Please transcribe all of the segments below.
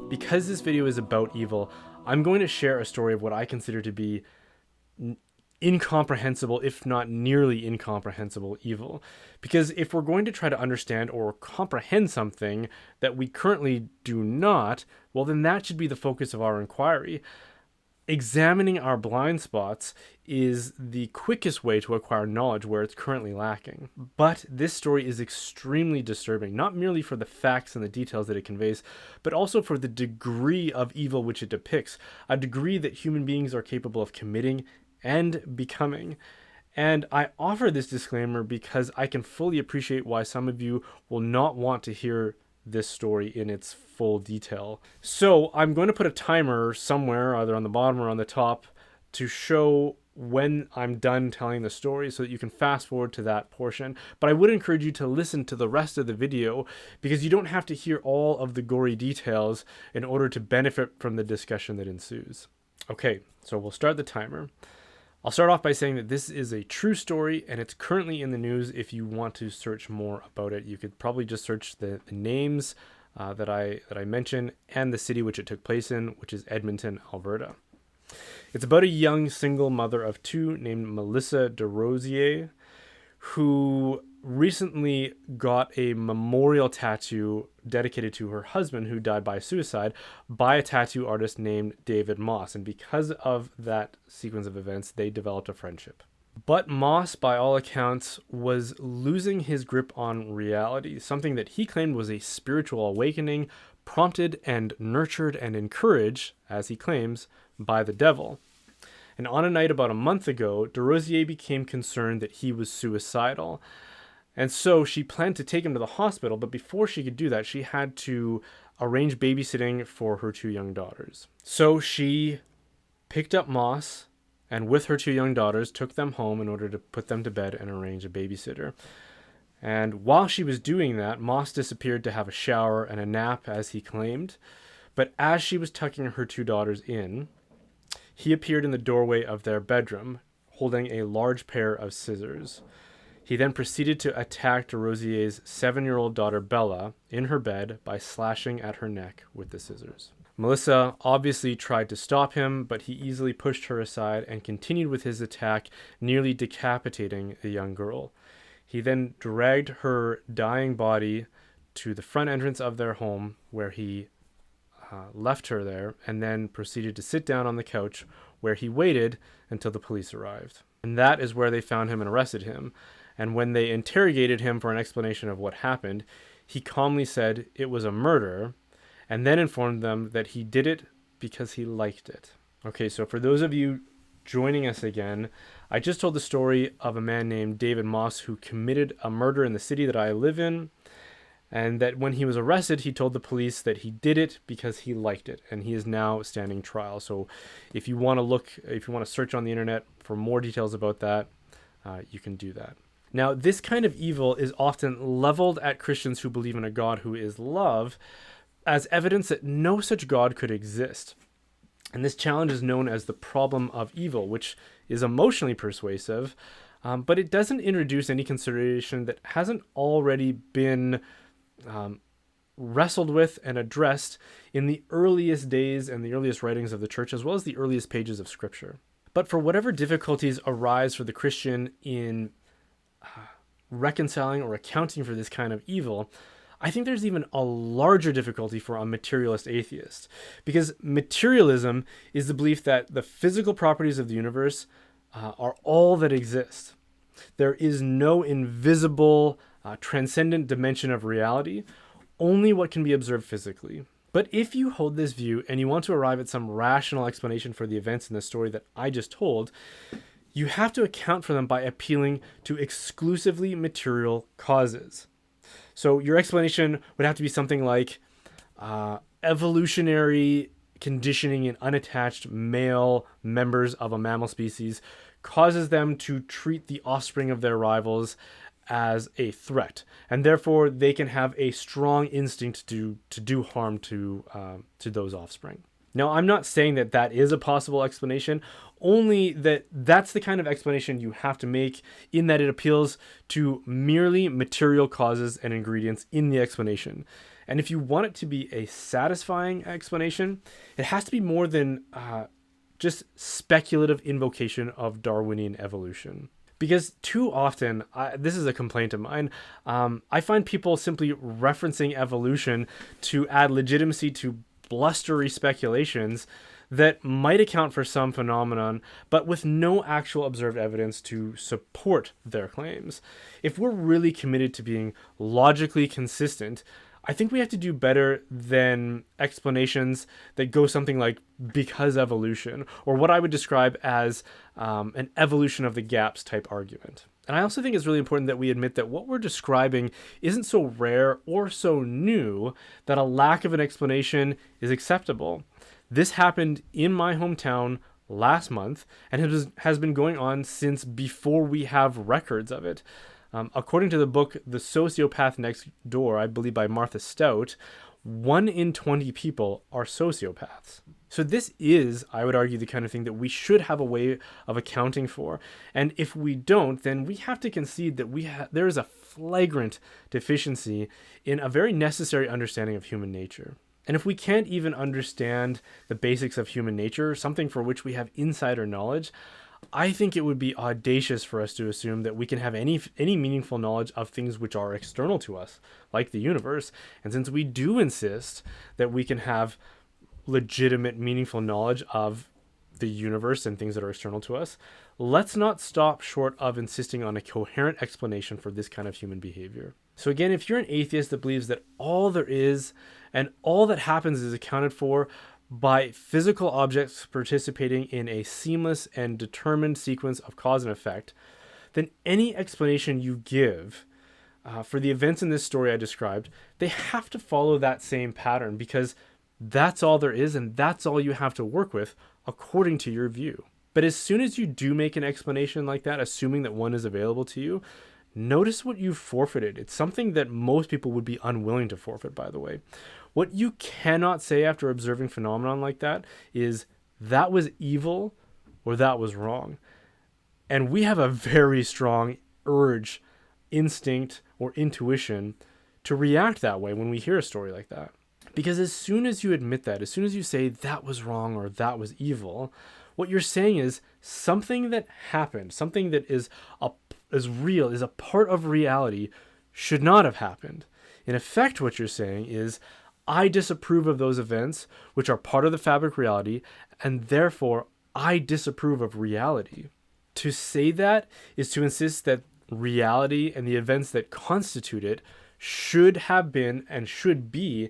Because this video is about evil, I'm going to share a story of what I consider to be incomprehensible, if not nearly incomprehensible, evil. Because if we're going to try to understand or comprehend something that we currently do not, well, then that should be the focus of our inquiry. Examining our blind spots is the quickest way to acquire knowledge where it's currently lacking. But this story is extremely disturbing, not merely for the facts and the details that it conveys, but also for the degree of evil which it depicts, a degree that human beings are capable of committing and becoming. And I offer this disclaimer because I can fully appreciate why some of you will not want to hear this story in its full detail. So I'm going to put a timer somewhere, either on the bottom or on the top, to show when I'm done telling the story so that you can fast forward to that portion. But I would encourage you to listen to the rest of the video because you don't have to hear all of the gory details in order to benefit from the discussion that ensues. Okay, so we'll start the timer. I'll start off by saying that this is a true story and it's currently in the news. If you want to search more about it, you could probably just search the names that I mentioned and the city which it took place in, which is Edmonton, Alberta. It's about a young single mother of two named Melissa DesRosiers who recently got a memorial tattoo dedicated to her husband who died by suicide by a tattoo artist named David Moss. And because of that sequence of events, they developed a friendship. But Moss, by all accounts, was losing his grip on reality, something that he claimed was a spiritual awakening prompted and nurtured and encouraged, as he claims, by the devil. And on a night about a month ago, DesRosiers became concerned that he was suicidal. And so she planned to take him to the hospital, but before she could do that, she had to arrange babysitting for her two young daughters. So she picked up Moss and with her two young daughters took them home in order to put them to bed and arrange a babysitter. And while she was doing that, Moss disappeared to have a shower and a nap, as he claimed. But as she was tucking her two daughters in, he appeared in the doorway of their bedroom, holding a large pair of scissors. He then proceeded to attack DesRosiers' 7-year-old daughter Bella in her bed by slashing at her neck with the scissors. Melissa obviously tried to stop him, but he easily pushed her aside and continued with his attack, nearly decapitating the young girl. He then dragged her dying body to the front entrance of their home, where he left her there, and then proceeded to sit down on the couch, where he waited until the police arrived. And that is where they found him and arrested him. And when they interrogated him for an explanation of what happened, he calmly said it was a murder, and then informed them that he did it because he liked it. Okay, so for those of you joining us again, I just told the story of a man named David Moss who committed a murder in the city that I live in, and that when he was arrested, he told the police that he did it because he liked it, and he is now standing trial. So if you want to search on the internet for more details about that, you can do that. Now, this kind of evil is often leveled at Christians who believe in a God who is love as evidence that no such God could exist. And this challenge is known as the problem of evil, which is emotionally persuasive, but it doesn't introduce any consideration that hasn't already been wrestled with and addressed in the earliest days and the earliest writings of the church, as well as the earliest pages of Scripture. But for whatever difficulties arise for the Christian in reconciling or accounting for this kind of evil, I think there's even a larger difficulty for a materialist atheist, because materialism is the belief that the physical properties of the universe are all that exist. There is no invisible, transcendent dimension of reality, only what can be observed physically. But if you hold this view and you want to arrive at some rational explanation for the events in the story that I just told, you have to account for them by appealing to exclusively material causes. So your explanation would have to be something like evolutionary conditioning in unattached male members of a mammal species causes them to treat the offspring of their rivals as a threat, and therefore they can have a strong instinct to do harm to those offspring. Now, I'm not saying that that is a possible explanation, only that that's the kind of explanation you have to make, in that it appeals to merely material causes and ingredients in the explanation. And if you want it to be a satisfying explanation, it has to be more than just speculative invocation of Darwinian evolution. Because too often, this is a complaint of mine, I find people simply referencing evolution to add legitimacy to blustery speculations that might account for some phenomenon, but with no actual observed evidence to support their claims. If we're really committed to being logically consistent, I think we have to do better than explanations that go something like because evolution, or what I would describe as an evolution of the gaps type argument. And I also think it's really important that we admit that what we're describing isn't so rare or so new that a lack of an explanation is acceptable. This happened in my hometown last month and has been going on since before we have records of it. According to the book The Sociopath Next Door, I believe by Martha Stout, 1 in 20 people are sociopaths. So this is, I would argue, the kind of thing that we should have a way of accounting for. And if we don't, then we have to concede that there is a flagrant deficiency in a very necessary understanding of human nature. And if we can't even understand the basics of human nature, something for which we have insider knowledge, I think it would be audacious for us to assume that we can have any meaningful knowledge of things which are external to us, like the universe. And since we do insist that we can have legitimate, meaningful knowledge of the universe and things that are external to us, let's not stop short of insisting on a coherent explanation for this kind of human behavior. So again, if you're an atheist that believes that all there is and all that happens is accounted for by physical objects participating in a seamless and determined sequence of cause and effect, then any explanation you give for the events in this story I described, they have to follow that same pattern, because that's all there is and that's all you have to work with according to your view. But as soon as you do make an explanation like that, assuming that one is available to you, notice what you've forfeited. It's something that most people would be unwilling to forfeit, by the way. What you cannot say after observing phenomenon like that is that was evil or that was wrong. And we have a very strong urge, instinct, or intuition to react that way when we hear a story like that. Because as soon as you admit that, as soon as you say that was wrong or that was evil, what you're saying is something that happened, something that is real, is a part of reality, should not have happened. In effect, what you're saying is, I disapprove of those events which are part of the fabric reality, and therefore I disapprove of reality. To say that is to insist that reality and the events that constitute it should have been and should be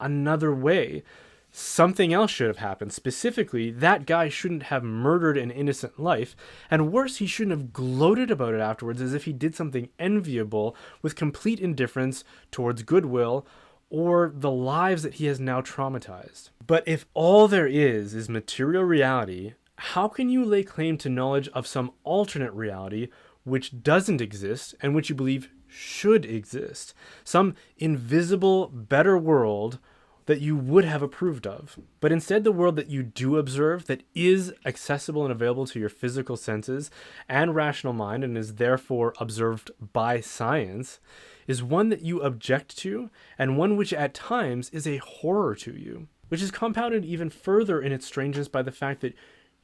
another way. Something else should have happened. Specifically, that guy shouldn't have murdered an innocent life, and worse, he shouldn't have gloated about it afterwards as if he did something enviable with complete indifference towards goodwill or the lives that he has now traumatized. But if all there is material reality, how can you lay claim to knowledge of some alternate reality which doesn't exist and which you believe should exist? Some invisible, better world that you would have approved of. But instead, the world that you do observe, that is accessible and available to your physical senses and rational mind, and is therefore observed by science, is one that you object to, and one which at times is a horror to you, which is compounded even further in its strangeness by the fact that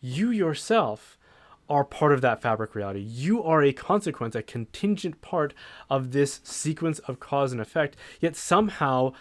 you yourself are part of that fabric reality. You are a consequence, a contingent part of this sequence of cause and effect, yet somehow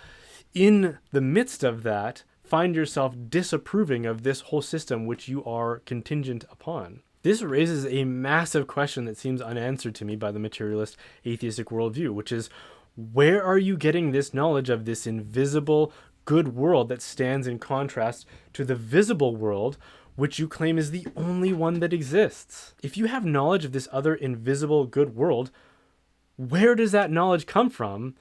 in the midst of that, find yourself disapproving of this whole system which you are contingent upon. This raises a massive question that seems unanswered to me by the materialist atheistic worldview, which is, where are you getting this knowledge of this invisible good world that stands in contrast to the visible world which you claim is the only one that exists? If you have knowledge of this other invisible good world, where does that knowledge come from?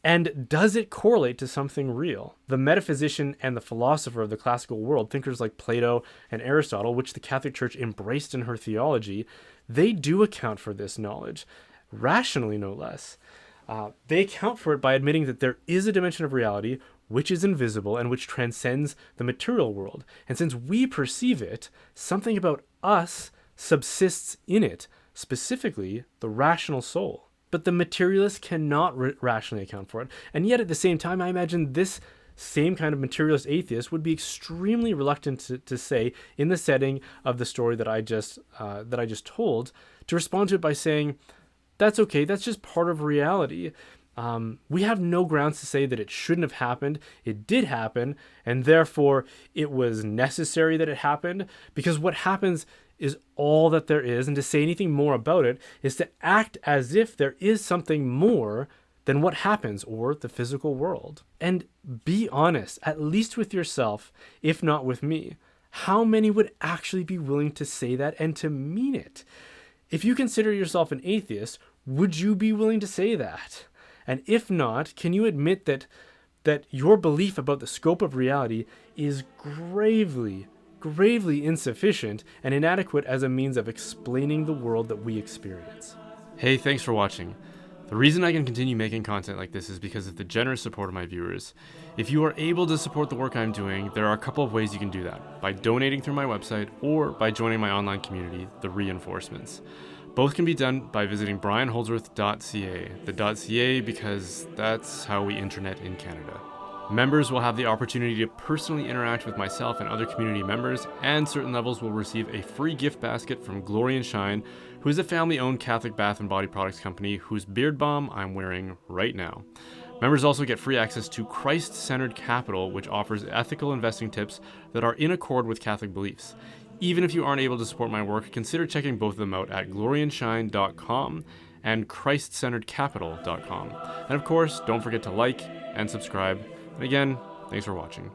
And does it correlate to something real? The metaphysician and the philosopher of the classical world, thinkers like Plato and Aristotle, which the Catholic Church embraced in her theology, they do account for this knowledge, rationally no less. They account for it by admitting that there is a dimension of reality which is invisible and which transcends the material world. And since we perceive it, something about us subsists in it, specifically the rational soul. but the materialist cannot rationally account for it. And yet at the same time, I imagine this same kind of materialist atheist would be extremely reluctant to say, in the setting of the story that I just told, to respond to it by saying, that's okay, that's just part of reality. We have no grounds to say that it shouldn't have happened. It did happen, and therefore it was necessary that it happened, because what happens is all that there is, and to say anything more about it is to act as if there is something more than what happens, or the physical world. And be honest, at least with yourself, if not with me. How many would actually be willing to say that and to mean it? If you consider yourself an atheist, would you be willing to say that? And if not, can you admit that your belief about the scope of reality is gravely insufficient and inadequate as a means of explaining the world that we experience? Hey, thanks for watching. The reason I can continue making content like this is because of the generous support of my viewers. If you are able to support the work I'm doing, there are a couple of ways you can do that: by donating through my website or by joining my online community, The Reinforcements. Both can be done by visiting brianholdsworth.ca, the .ca because that's how we internet in Canada. Members will have the opportunity to personally interact with myself and other community members, and certain levels will receive a free gift basket from Glory and Shine, who is a family-owned Catholic bath and body products company whose beard balm I'm wearing right now. Members also get free access to Christ-Centered Capital, which offers ethical investing tips that are in accord with Catholic beliefs. Even if you aren't able to support my work, consider checking both of them out at gloryandshine.com and christcenteredcapital.com. And of course, don't forget to like and subscribe. And again, thanks for watching.